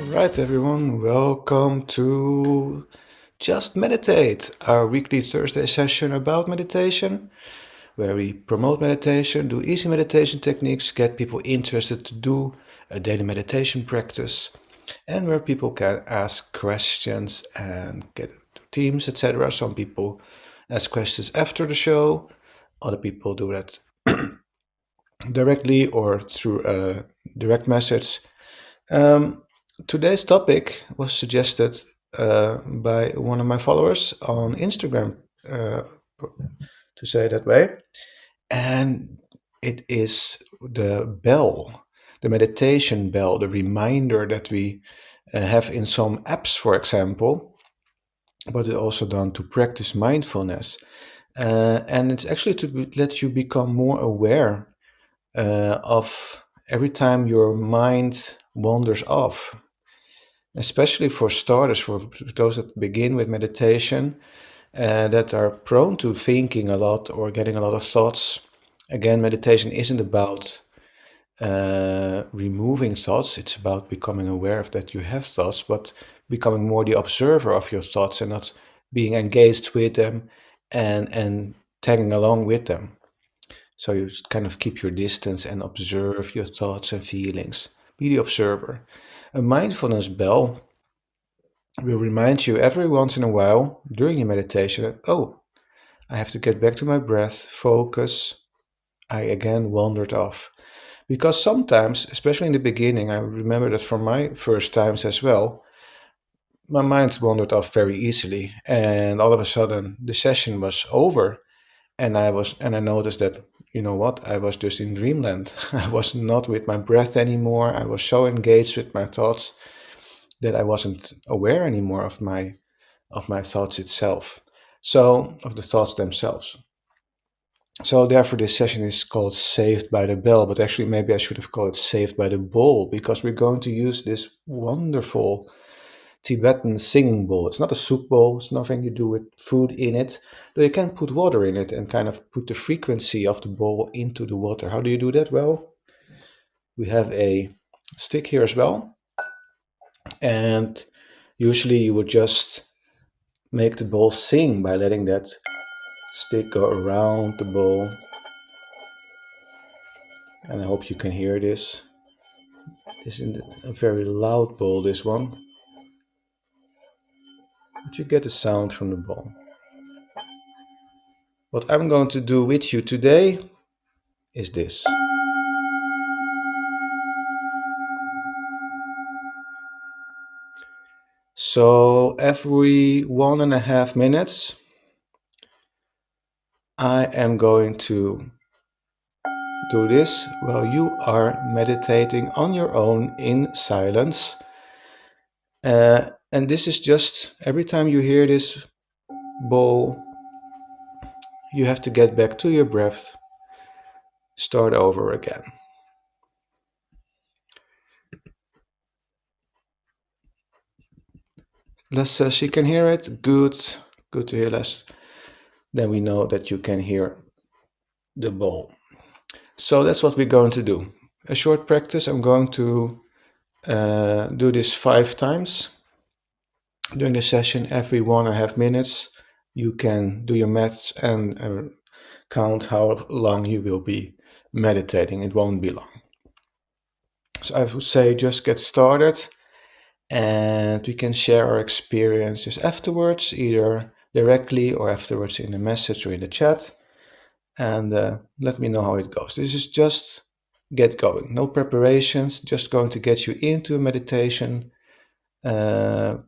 Right, everyone, welcome to Just Meditate, our weekly Thursday session about meditation, where we promote meditation, do easy meditation techniques, get people interested to do a daily meditation practice, and where people can ask questions and get to teams, etc. Some people ask questions after the show, other people do that directly or through a direct message. Um, Today's topic was suggested by one of my followers on Instagram, uh, to say it that way, and it is the bell, the meditation bell, the reminder that we have in some apps, for example, but it's also done to practice mindfulness. And it's actually let you become more aware of every time your mind wanders off, especially for starters, for those that begin with meditation, that are prone to thinking a lot or getting a lot of thoughts. Again, meditation isn't about removing thoughts, it's about becoming aware of that you have thoughts, but becoming more the observer of your thoughts and not being engaged with them and tagging along with them. So you kind of keep your distance and observe your thoughts and feelings. Be the observer. A mindfulness bell will remind you every once in a while during your meditation that, oh, I have to get back to my breath, focus. I again wandered off. Because sometimes, especially in the beginning, I remember that from my first times as well, my mind wandered off very easily. And all of a sudden, the session was over. And I noticed that, you know what, I was just in dreamland. I was not with my breath anymore. I was so engaged with my thoughts that I wasn't aware anymore of my thoughts itself. So, of the thoughts themselves. So therefore this session is called Saved by the Bell, but actually maybe I should have called it Saved by the Bowl, because we're going to use this wonderful Tibetan singing bowl. It's not a soup bowl, it's nothing you do with food in it, though you can put water in it and kind of put the frequency of the bowl into the water. How do you do that? Well, we have a stick here as well, and usually you would just make the bowl sing by letting that stick go around the bowl. And I hope you can hear this. This isn't a very loud bowl, this one. But you get the sound from the bowl. What I'm going to do with you today is this. So every 1.5 minutes, I am going to do this while you are meditating on your own in silence. And this is just every time you hear this bowl, you have to get back to your breath, start over again. Les says she can hear it. Good. Good to hear, Les. Then we know that you can hear the bowl. So that's what we're going to do. A short practice. I'm going to do this 5 times during the session. Every 1.5 minutes, you can do your maths and count how long you will be meditating. It won't be long. So I would say just get started, and we can share our experiences afterwards, either directly or afterwards in a message or in the chat. And let me know how it goes. This is just get going. No preparations, just going to get you into a meditation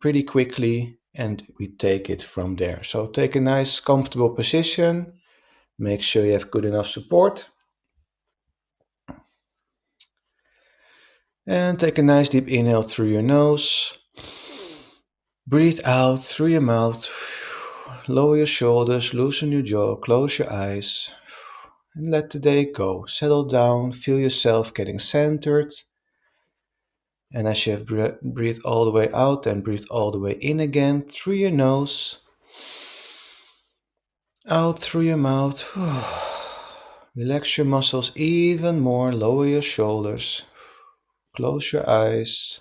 pretty quickly, and we take it from there. So take a nice comfortable position. Make sure you have good enough support. And take a nice deep inhale through your nose. Breathe out through your mouth. Lower your shoulders, loosen your jaw, close your eyes, and let the day go. Settle down, feel yourself getting centered. And as you have breathe all the way out and breathe all the way in again through your nose, out through your mouth. Relax your muscles even more, lower your shoulders, close your eyes.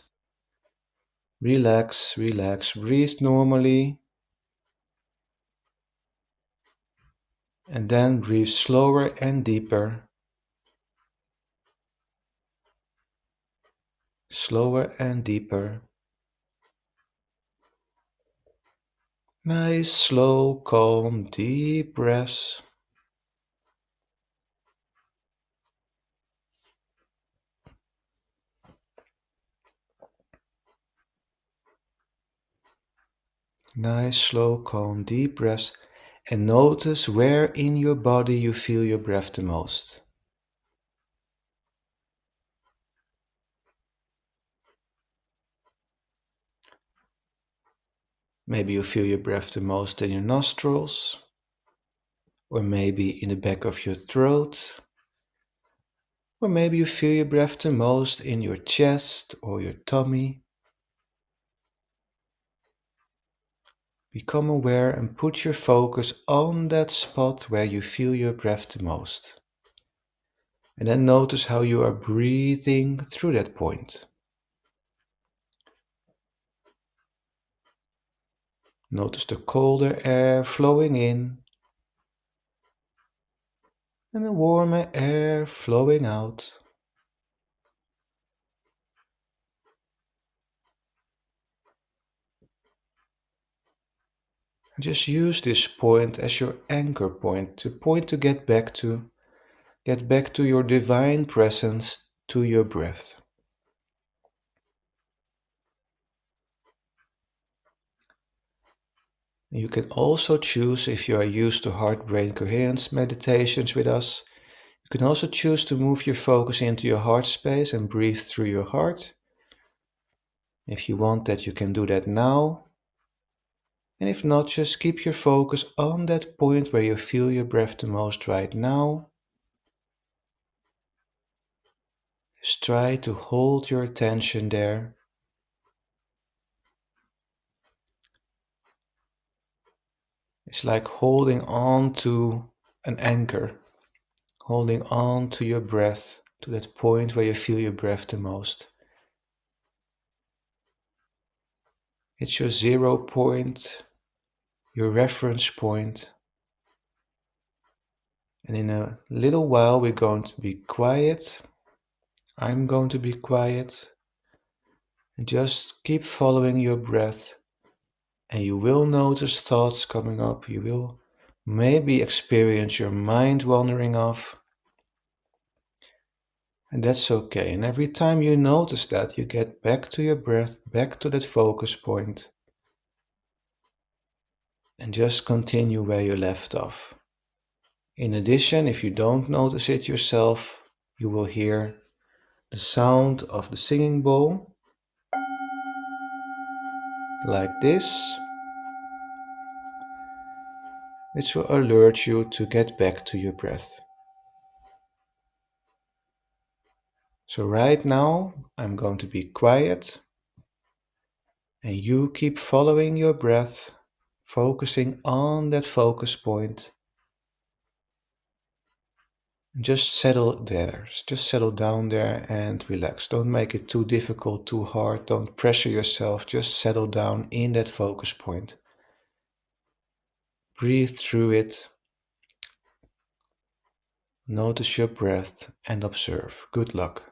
Relax, relax, breathe normally, and then breathe slower and deeper, slower and deeper. Nice, slow, calm, deep breaths. Nice, slow, calm, deep breaths. And notice where in your body you feel your breath the most. Maybe you feel your breath the most in your nostrils, or maybe in the back of your throat, or maybe you feel your breath the most in your chest or your tummy. Become aware and put your focus on that spot where you feel your breath the most. And then notice how you are breathing through that point. Notice the colder air flowing in and the warmer air flowing out. And just use this point as your anchor point to get back to your divine presence, to your breath. You can also choose, if you are used to heart-brain coherence meditations with us, you can also choose to move your focus into your heart space and breathe through your heart. If you want that, you can do that now. And if not, just keep your focus on that point where you feel your breath the most right now. Just try to hold your attention there. It's like holding on to an anchor, holding on to your breath, to that point where you feel your breath the most. It's your 0 point, your reference point. And in a little while, we're going to be quiet. I'm going to be quiet. And just keep following your breath. And you will notice thoughts coming up. You will maybe experience your mind wandering off. And that's okay. And every time you notice that, you get back to your breath, back to that focus point, and just continue where you left off. In addition, if you don't notice it yourself, you will hear the sound of the singing bowl, like this, which will alert you to get back to your breath. So right now, I'm going to be quiet, and you keep following your breath, focusing on that focus point. And just settle there, just settle down there and relax. Don't make it too difficult, too hard. Don't pressure yourself, just settle down in that focus point. Breathe through it. Notice your breath and observe. Good luck.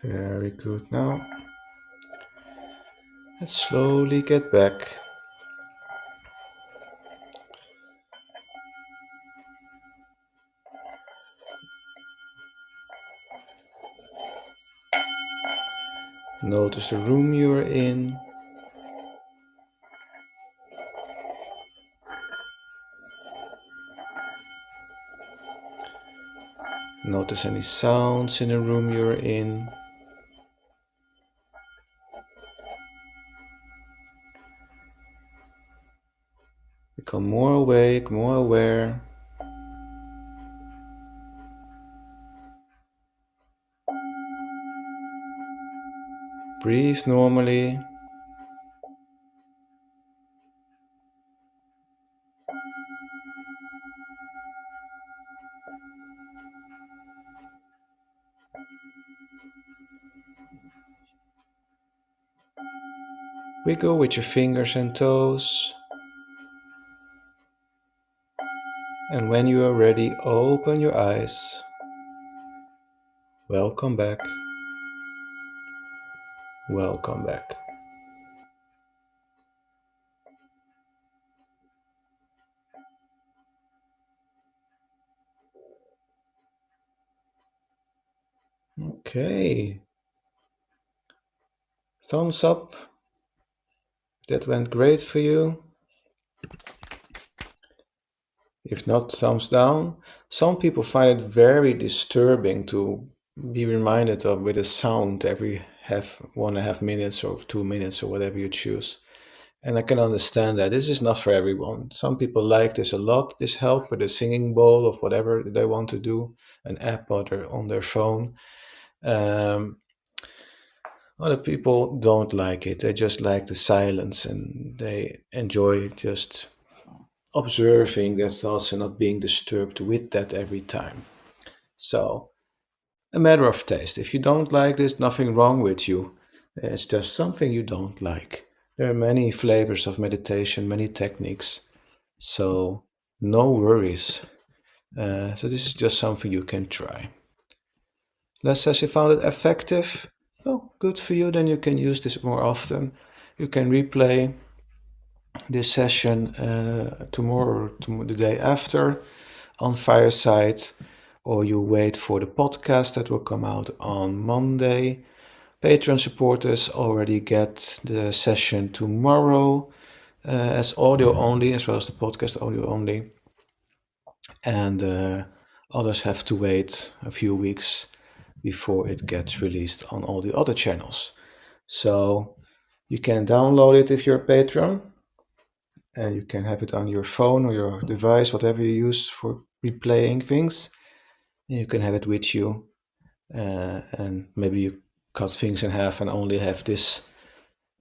Very good. Now, let's slowly get back. Notice the room you are in. Notice any sounds in the room you're in. Become more awake, more aware. Breathe normally. Wiggle with your fingers and toes. And when you are ready, open your eyes. Welcome back. Welcome back. Okay. Thumbs up. That went great for you. If not, thumbs down. Some people find it very disturbing to be reminded of with a sound every 1.5 minutes or 2 minutes or whatever you choose. And I can understand that. This is not for everyone. Some people like this a lot, this help with a singing bowl of whatever they want to do, an app on their phone. Other people don't like it. They just like the silence and they enjoy just observing their thoughts and not being disturbed with that every time. So, a matter of taste. If you don't like this, nothing wrong with you. It's just something you don't like. There are many flavors of meditation, many techniques. So, no worries. So, this is just something you can try. Les says you found it effective. Oh, good for you. Then you can use this more often. You can replay this session tomorrow or the day after on Fireside, or you wait for the podcast that will come out on Monday. Patreon supporters already get the session tomorrow as audio only, as well as the podcast audio only. And others have to wait a few weeks before it gets released on all the other channels. So you can download it if you're a patron, and you can have it on your phone or your device, whatever you use for replaying things. And you can have it with you, and maybe you cut things in half and only have this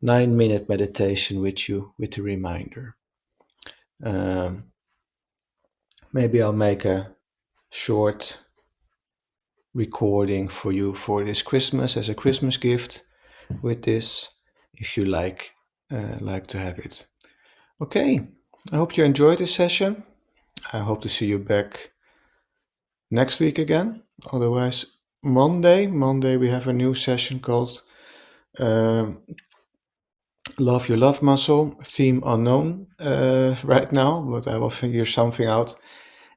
9-minute meditation with you with a reminder. Maybe I'll make a short recording for you for this Christmas as a Christmas gift with this, if you like to have it. Okay, I hope you enjoyed this session. I hope to see you back next week again. Otherwise, Monday we have a new session called Love Your Love Muscle, theme unknown right now, but I will figure something out.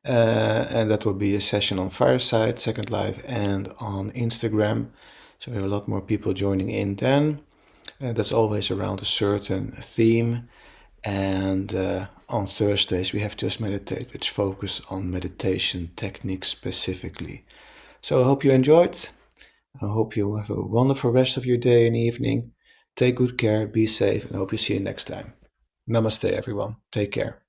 And that will be a session on Fireside, Second Life, and on Instagram. So there are a lot more people joining in then. That's always around a certain theme. And on Thursdays, we have Just Meditate, which focus on meditation techniques specifically. So I hope you enjoyed. I hope you have a wonderful rest of your day and evening. Take good care, be safe, and I hope you see you next time. Namaste, everyone. Take care.